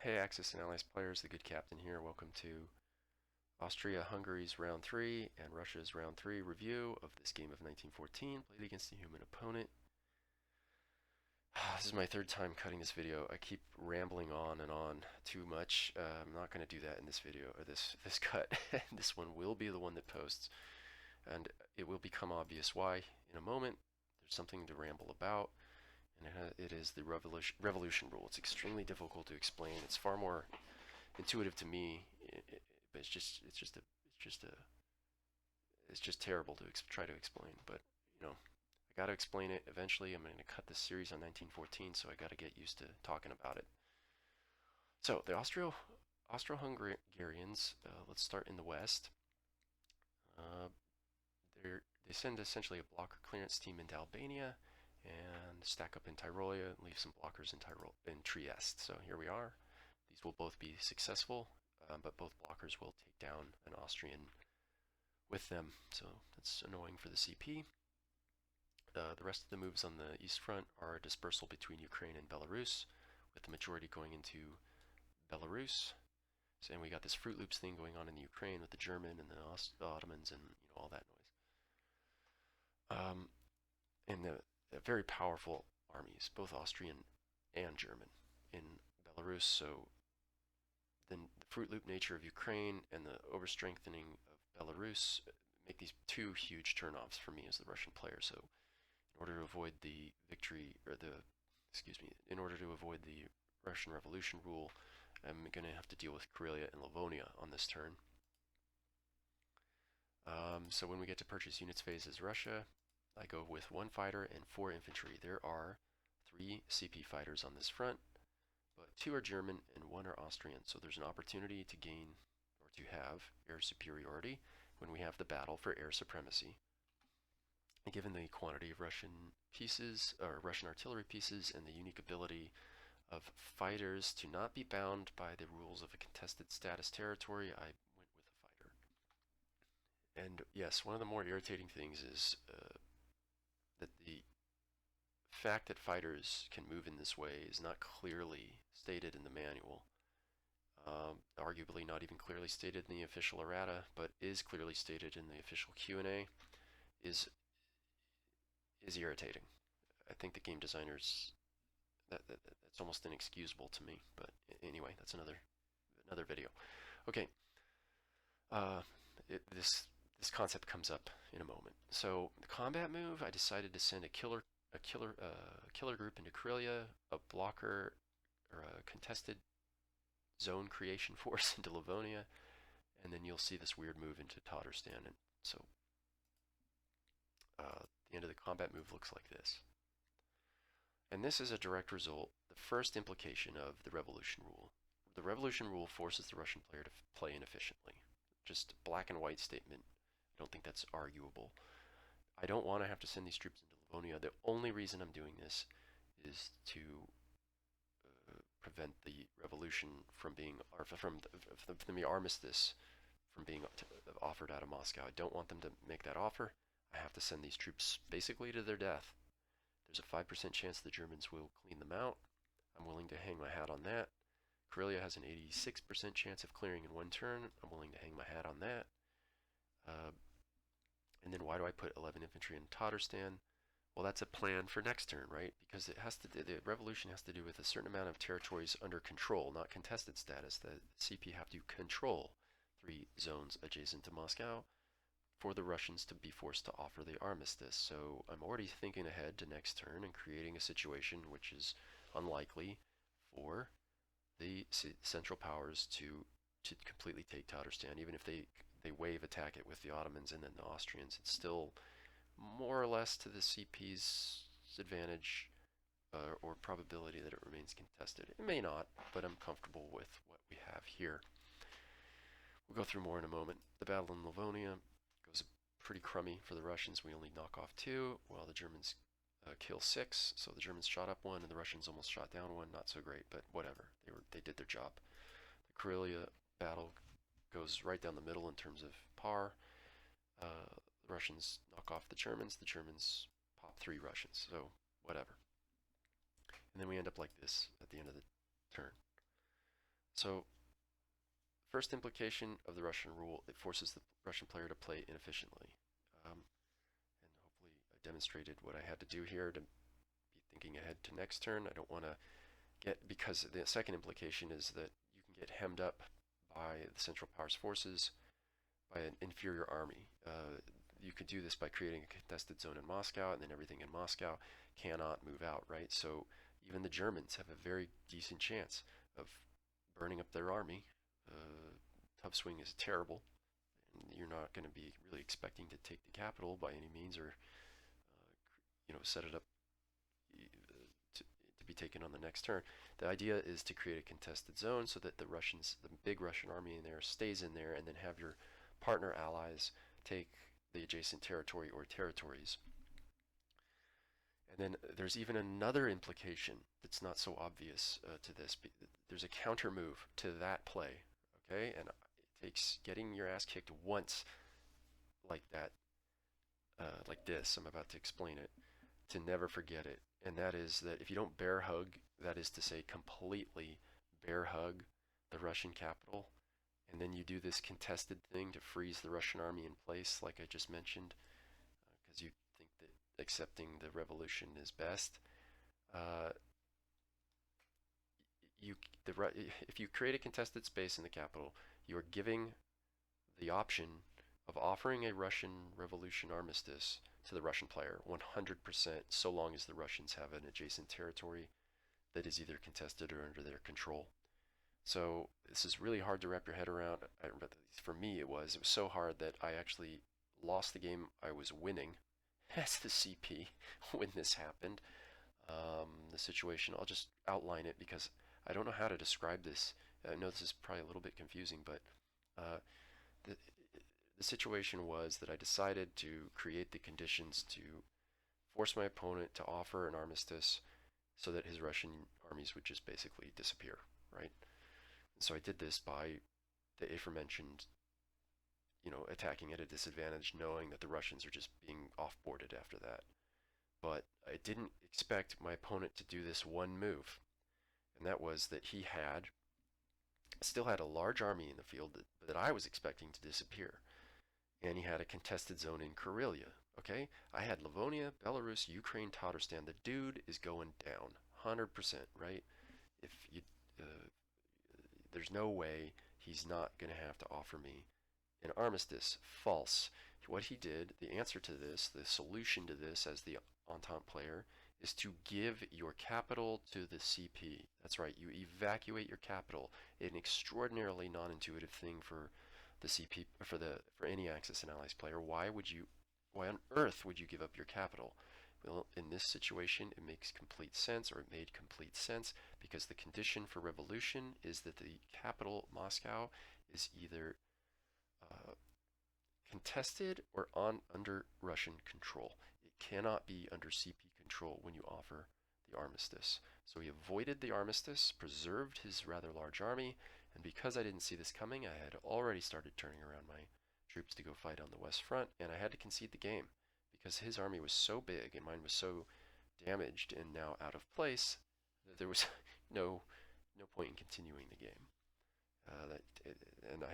Hey Axis and Allies players, the good captain here. Welcome to Austria-Hungary's round 3 and Russia's round 3 review of this game of 1914, played against a human opponent. This is my third time cutting this video. I keep rambling on and on too much. I'm not going to do that in this video, or this cut. This one will be the one that posts, and it will become obvious why in a moment. There's something to ramble about, and it is the revolution rule. It's extremely difficult to explain. It's far more intuitive to me, but it's just terrible to try to explain. But you know, I got to explain it eventually. I'm going to cut this series on 1914, so I got to get used to talking about it. So the Austro-Hungarians. Let's start in the west. They send essentially a blocker clearance team into Albania and stack up in Tyrolia and leave some blockers in Trieste. So here we are. These will both be successful, but both blockers will take down an Austrian with them. So that's annoying for the CP. The rest of the moves on the east front are a dispersal between Ukraine and Belarus, with the majority going into Belarus. So, and we got this Fruit Loops thing going on in the Ukraine with the German and the Ottomans and all that noise. And the very powerful armies, both Austrian and German, in Belarus. So then the Fruit Loop nature of Ukraine and the overstrengthening of Belarus make these two huge turnoffs for me as the Russian player. So in order to avoid the in order to avoid the Russian Revolution rule, I'm going to have to deal with Karelia and Livonia on this turn. So when we get to purchase units phase as Russia, I go with 1 fighter and 4 infantry. There are 3 CP fighters on this front, but 2 are German and 1 are Austrian. So there's an opportunity to gain or to have air superiority when we have the battle for air supremacy. And given the quantity of Russian pieces, or Russian artillery pieces, and the unique ability of fighters to not be bound by the rules of a contested status territory, I went with a fighter. And yes, one of the more irritating things is that the fact that fighters can move in this way is not clearly stated in the manual. Arguably not even clearly stated in the official errata, but is clearly stated in the official Q&A, is irritating. I think the game designers, that's almost inexcusable to me. But anyway, that's another video. Okay, this concept comes up in a moment. So the combat move, I decided to send a killer group into Karelia, a blocker or a contested zone creation force into Livonia, and then you'll see this weird move into Tatarstan. And so the end of the combat move looks like this. And this is a direct result, the first implication of the revolution rule. The revolution rule forces the Russian player to play inefficiently. Just black and white statement. I don't think that's arguable. I don't want to have to send these troops into Livonia. The only reason I'm doing this is to prevent the revolution from being, or from the armistice from being offered out of Moscow. I don't want them to make that offer. I have to send these troops basically to their death. There's a 5% chance the Germans will clean them out. I'm willing to hang my hat on that. Karelia has an 86% chance of clearing in 1 turn. I'm willing to hang my hat on that. And then why do I put 11 infantry in Tatarstan? Well, that's a plan for next turn, right? Because it has to. The revolution has to do with a certain amount of territories under control, not contested status. The CP have to control 3 zones adjacent to Moscow for the Russians to be forced to offer the armistice. So I'm already thinking ahead to next turn and creating a situation which is unlikely for the Central Powers to completely take Tatarstan. Even if they wave attack it with the Ottomans and then the Austrians, it's still more or less to the CP's advantage or probability that it remains contested. It may not, but I'm comfortable with what we have here. We'll go through more in a moment. The battle in Livonia goes pretty crummy for the Russians. We only knock off 2, while the Germans kill 6. So the Germans shot up 1, and the Russians almost shot down 1. Not so great, but whatever. They did their job. The Karelia battle goes right down the middle in terms of par. The Russians knock off the Germans pop 3 Russians, so whatever. And then we end up like this at the end of the turn. So, first implication of the Russian rule, it forces the Russian player to play inefficiently. And hopefully I demonstrated what I had to do here to be thinking ahead to next turn. I don't want to because the second implication is that you can get hemmed up by the Central Powers forces, by an inferior army. You could do this by creating a contested zone in Moscow, and then everything in Moscow cannot move out, right? So even the Germans have a very decent chance of burning up their army. Tough swing is terrible, and you're not going to be really expecting to take the capital by any means, or set it up to be taken on the next turn. The idea is to create a contested zone so that the big Russian army in there stays in there, and then have your partner allies take the adjacent territory or territories. And then there's even another implication that's not so obvious to this. There's a counter move to that play, okay? And it takes getting your ass kicked once like that, like this, I'm about to explain it, to never forget it. And that is that if you don't bear hug, that is to say completely bear hug the Russian capital, and then you do this contested thing to freeze the Russian army in place, like I just mentioned, because you think that accepting the revolution is best. Uh, you the if you create a contested space in the capital, you are giving the option of offering a Russian revolution armistice to the Russian player 100%, so long as the Russians have an adjacent territory that is either contested or under their control. So this is really hard to wrap your head around. For me, it was so hard that I actually lost the game I was winning as the CP when this happened. The situation, I'll just outline it because I don't know how to describe this. I know this is probably a little bit confusing, but uh, the, the situation was that I decided to create the conditions to force my opponent to offer an armistice so that his Russian armies would just basically disappear, right? And so I did this by the aforementioned, attacking at a disadvantage, knowing that the Russians are just being off-boarded after that. But I didn't expect my opponent to do this one move, and that was that he still had a large army in the field that I was expecting to disappear. And he had a contested zone in Karelia. Okay, I had Livonia, Belarus, Ukraine, Tatarstan. The dude is going down, 100%, right? If you, uh, there's no way he's not going to have to offer me an armistice. False. What he did, the answer to this, the solution to this as the Entente player, is to give your capital to the CP. That's right, you evacuate your capital. An extraordinarily non-intuitive thing for the CP for any Axis and Allies player. Why on earth would you give up your capital? Well, in this situation, it makes complete sense, or it made complete sense, because the condition for revolution is that the capital, Moscow, is either uh, contested or under Russian control. It cannot be under CP control when you offer the armistice. So he avoided the armistice, preserved his rather large army, and because I didn't see this coming, I had already started turning around my troops to go fight on the West Front, and I had to concede the game because his army was so big and mine was so damaged and now out of place that there was no point in continuing the game. And I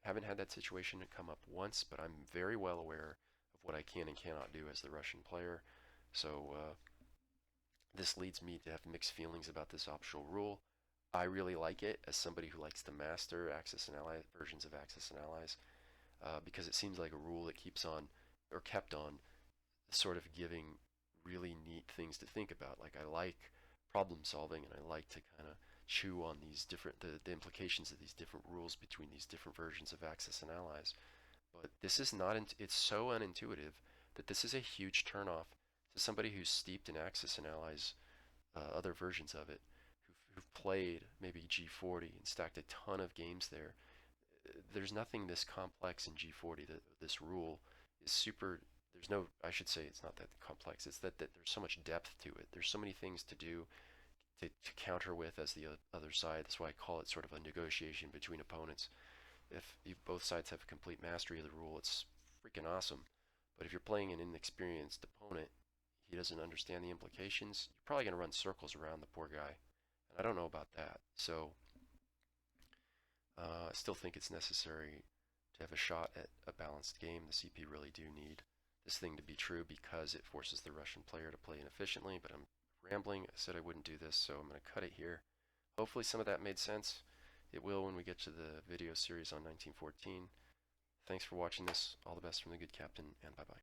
haven't had that situation come up once, but I'm very well aware of what I can and cannot do as the Russian player. So this leads me to have mixed feelings about this optional rule. I really like it as somebody who likes to master Axis and Allies versions of Axis and Allies, because it seems like a rule that keeps on, or kept on, sort of giving really neat things to think about. Like, I like problem solving, and I like to kind of chew on the implications of these different rules between these different versions of Axis and Allies. But this is not, it's so unintuitive that this is a huge turnoff to somebody who's steeped in Axis and Allies, other versions of it, who've played maybe G40 and stacked a ton of games there. There's nothing this complex in G40. This rule is super. There's no, I should say it's not that complex. It's that there's so much depth to it. There's so many things to do to counter with as the other side. That's why I call it sort of a negotiation between opponents. If both sides have complete mastery of the rule, it's freaking awesome. But if you're playing an inexperienced opponent, he doesn't understand the implications, you're probably going to run circles around the poor guy. And I don't know about that. So I still think it's necessary to have a shot at a balanced game. The CP really do need this thing to be true because it forces the Russian player to play inefficiently, but I'm rambling. I said I wouldn't do this, so I'm going to cut it here. Hopefully some of that made sense. It will when we get to the video series on 1914. Thanks for watching this. All the best from the good captain, and bye-bye.